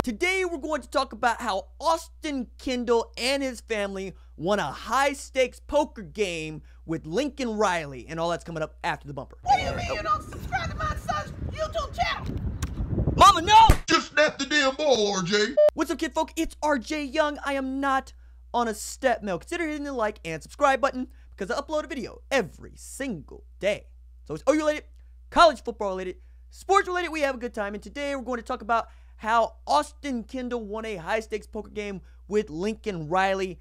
Today we're going to talk about how Austin Kendall and his family won a high-stakes poker game with Lincoln Riley, and all that's coming up after the bumper. What do you mean you don't subscribe to my son's YouTube channel? Mama, no! Just snap the damn ball, RJ. What's up, kid folk? It's RJ Young. I am not on a step mill. Consider hitting the like and subscribe button because I upload a video every single day. So it's OU-related, college football-related, sports-related. We have a good time, and today we're going to talk about how Austin Kendall won a high-stakes poker game with Lincoln Riley.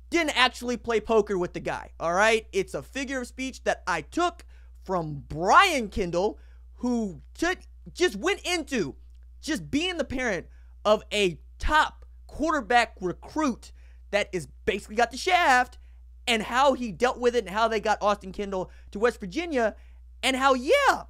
Didn't actually play poker with the guy, all right? It's a figure of speech that I took from Brian Kendall, who just went into just being the parent of a top quarterback recruit that is basically got the shaft, and how he dealt with it and how they got Austin Kendall to West Virginia, and how, yeah,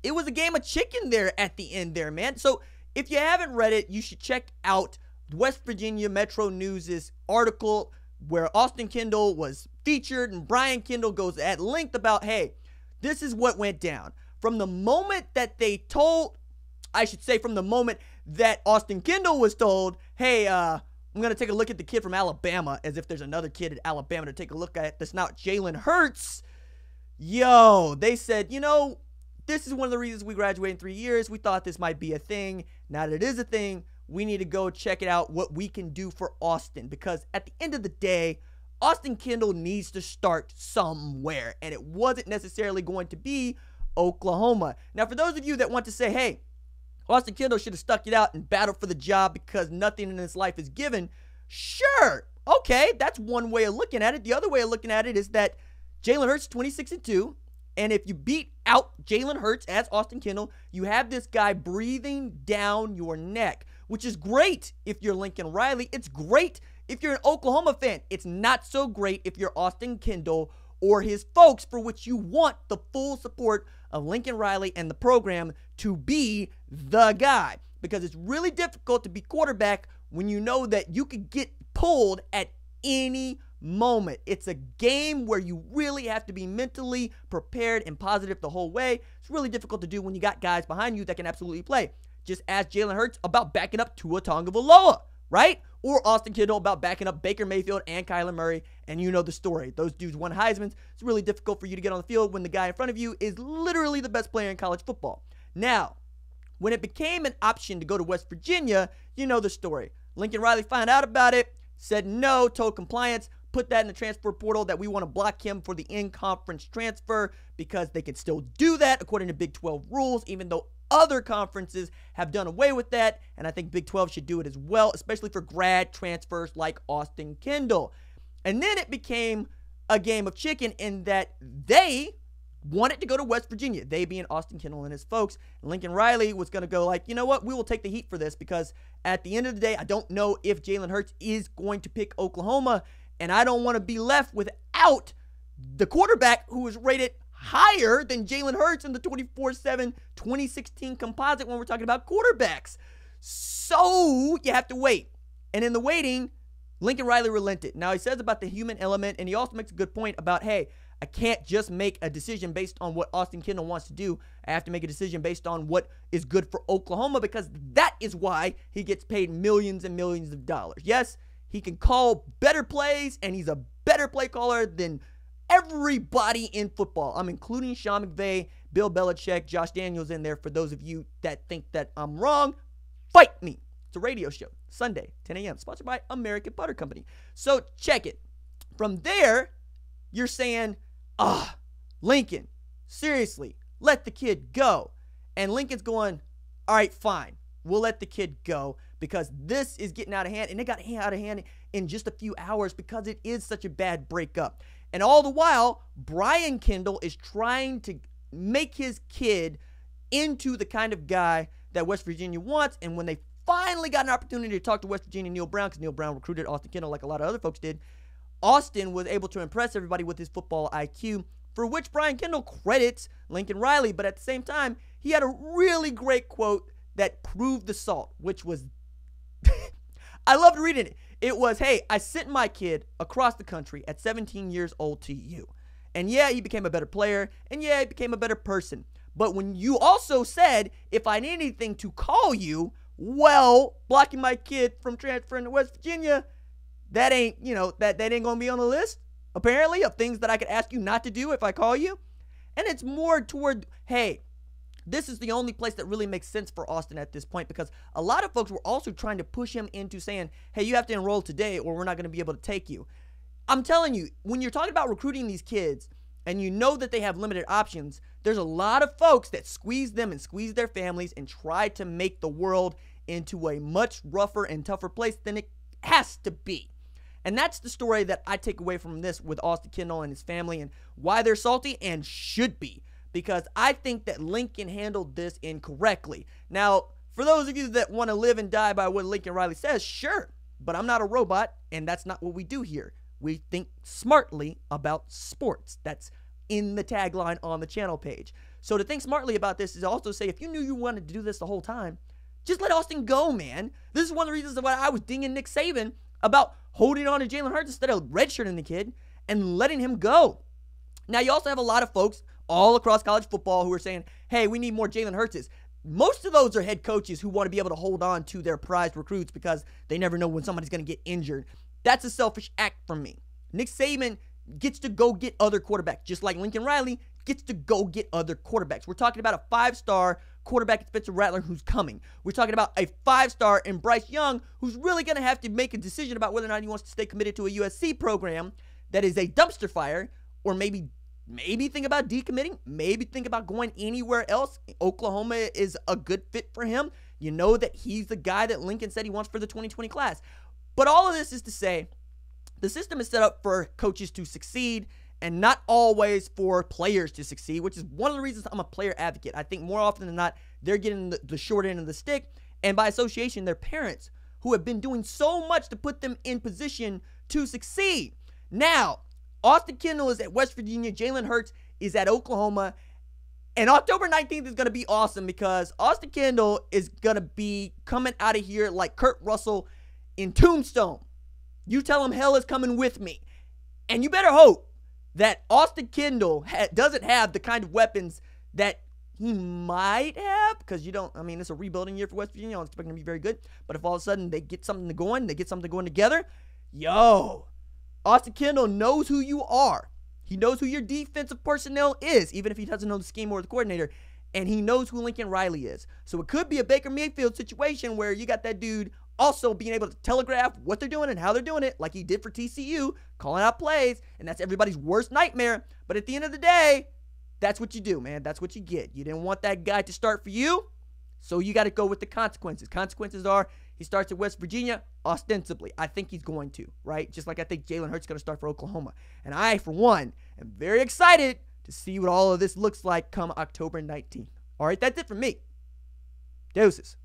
it was a game of chicken there at the end there, man. So if you haven't read it, you should check out West Virginia Metro News' article where Austin Kendall was featured, and Brian Kendall goes at length about, hey, this is what went down. From the moment that they told, I should say from the moment that Austin Kendall was told, hey, I'm going to take a look at the kid from Alabama, as if there's another kid at Alabama to take a look at that's not Jalen Hurts. Yo, they said, you know, this is one of the reasons we graduated in 3 years. We thought this might be a thing. Now that it is a thing, we need to go check it out, what we can do for Austin. Because at the end of the day, Austin Kendall needs to start somewhere. And it wasn't necessarily going to be Oklahoma. Now, for those of you that want to say, hey, Austin Kendall should have stuck it out and battled for the job because nothing in his life is given. Sure. Okay, that's one way of looking at it. The other way of looking at it is that Jalen Hurts 26-2. And if you beat out Jalen Hurts as Austin Kendall, you have this guy breathing down your neck, which is great if you're Lincoln Riley. It's great if you're an Oklahoma fan. It's not so great if you're Austin Kendall or his folks, for which you want the full support of Lincoln Riley and the program to be the guy. Because it's really difficult to be quarterback when you know that you could get pulled at any moment. It's a game where you really have to be mentally prepared and positive the whole way. It's really difficult to do when you got guys behind you that can absolutely play. Just ask Jalen Hurts about backing up Tua Tagovailoa, right? Or Austin Kendall about backing up Baker Mayfield and Kyler Murray, and you know the story. Those dudes won Heismans. It's really difficult for you to get on the field when the guy in front of you is literally the best player in college football. Now, when it became an option to go to West Virginia, you know the story. Lincoln Riley found out about it, said no, told compliance, put that in the transfer portal that we want to block him for the in-conference transfer because they can still do that according to Big 12 rules, even though other conferences have done away with that, and I think Big 12 should do it as well, especially for grad transfers like Austin Kendall. And then it became a game of chicken in that they wanted to go to West Virginia, they being Austin Kendall and his folks. Lincoln Riley was going to go like, you know what, we will take the heat for this because at the end of the day, I don't know if Jalen Hurts is going to pick Oklahoma, and I don't want to be left without the quarterback who is rated higher than Jalen Hurts in the 24/7 2016 composite when we're talking about quarterbacks. So you have to wait. And in the waiting, Lincoln Riley relented. Now, he says about the human element, and he also makes a good point about, hey, I can't just make a decision based on what Austin Kendall wants to do. I have to make a decision based on what is good for Oklahoma because that is why he gets paid millions and millions of dollars. Yes, he can call better plays, and he's a better play caller than everybody in football. I'm including Sean McVay, Bill Belichick, Josh Daniels in there for those of you that think that I'm wrong. Fight me. It's a radio show, Sunday, 10 a.m., sponsored by American Butter Company. So check it. From there, you're saying, Lincoln, seriously, let the kid go. And Lincoln's going, all right, fine. We'll let the kid go because this is getting out of hand. And it got out of hand in just a few hours because it is such a bad breakup. And all the while, Brian Kendall is trying to make his kid into the kind of guy that West Virginia wants. And when they finally got an opportunity to talk to West Virginia Neal Brown, because Neal Brown recruited Austin Kendall like a lot of other folks did, Austin was able to impress everybody with his football IQ, for which Brian Kendall credits Lincoln Riley. But at the same time, he had a really great quote that proved the salt, which was, I loved reading it. It was, hey, I sent my kid across the country at 17 years old to you. And yeah, he became a better player. And yeah, he became a better person. But when you also said, if I need anything to call you, well, blocking my kid from transferring to West Virginia, that ain't, that ain't going to be on the list, apparently, of things that I could ask you not to do if I call you. And it's more toward, hey, this is the only place that really makes sense for Austin at this point, because a lot of folks were also trying to push him into saying, hey, you have to enroll today or we're not going to be able to take you. I'm telling you, when you're talking about recruiting these kids and you know that they have limited options, there's a lot of folks that squeeze them and squeeze their families and try to make the world into a much rougher and tougher place than it has to be. And that's the story that I take away from this with Austin Kendall and his family and why they're salty and should be, because I think that Lincoln handled this incorrectly. Now, for those of you that want to live and die by what Lincoln Riley says, sure, but I'm not a robot, and that's not what we do here. We think smartly about sports. That's in the tagline on the channel page. So to think smartly about this is also say, if you knew you wanted to do this the whole time, just let Austin go, man. This is one of the reasons why I was dinging Nick Saban about holding on to Jalen Hurts instead of redshirting the kid and letting him go. Now, you also have a lot of folks all across college football who are saying, hey, we need more Jalen Hurtses. Most of those are head coaches who want to be able to hold on to their prized recruits because they never know when somebody's going to get injured. That's a selfish act from me. Nick Saban gets to go get other quarterbacks, just like Lincoln Riley gets to go get other quarterbacks. We're talking about a 5-star quarterback, Spencer Rattler, who's coming. We're talking about a 5-star in Bryce Young, who's really going to have to make a decision about whether or not he wants to stay committed to a USC program that is a dumpster fire, or maybe think about decommitting, maybe think about going anywhere else. Oklahoma is a good fit for him. You know that he's the guy that Lincoln said he wants for the 2020 class. But all of this is to say, the system is set up for coaches to succeed and not always for players to succeed, which is one of the reasons I'm a player advocate. I think more often than not, they're getting the short end of the stick, and by association, their parents, who have been doing so much to put them in position to succeed. Now, Austin Kendall is at West Virginia, Jalen Hurts is at Oklahoma, and October 19th is going to be awesome because Austin Kendall is going to be coming out of here like Kurt Russell in Tombstone. You tell him hell is coming with me. And you better hope that Austin Kendall doesn't have the kind of weapons that he might have, because it's a rebuilding year for West Virginia. I'm expecting to be very good. But if all of a sudden they get something going together, Austin Kendall knows who you are. He knows who your defensive personnel is, even if he doesn't know the scheme or the coordinator. And he knows who Lincoln Riley is. So it could be a Baker Mayfield situation where you got that dude also being able to telegraph what they're doing and how they're doing it, like he did for TCU, calling out plays, and that's everybody's worst nightmare. But at the end of the day, that's what you do, man. That's what you get. You didn't want that guy to start for you, so you got to go with the consequences. Consequences are he starts at West Virginia, ostensibly. I think he's going to, right? Just like I think Jalen Hurts is going to start for Oklahoma. And I, for one, am very excited to see what all of this looks like come October 19th. All right, that's it from me. Deuces.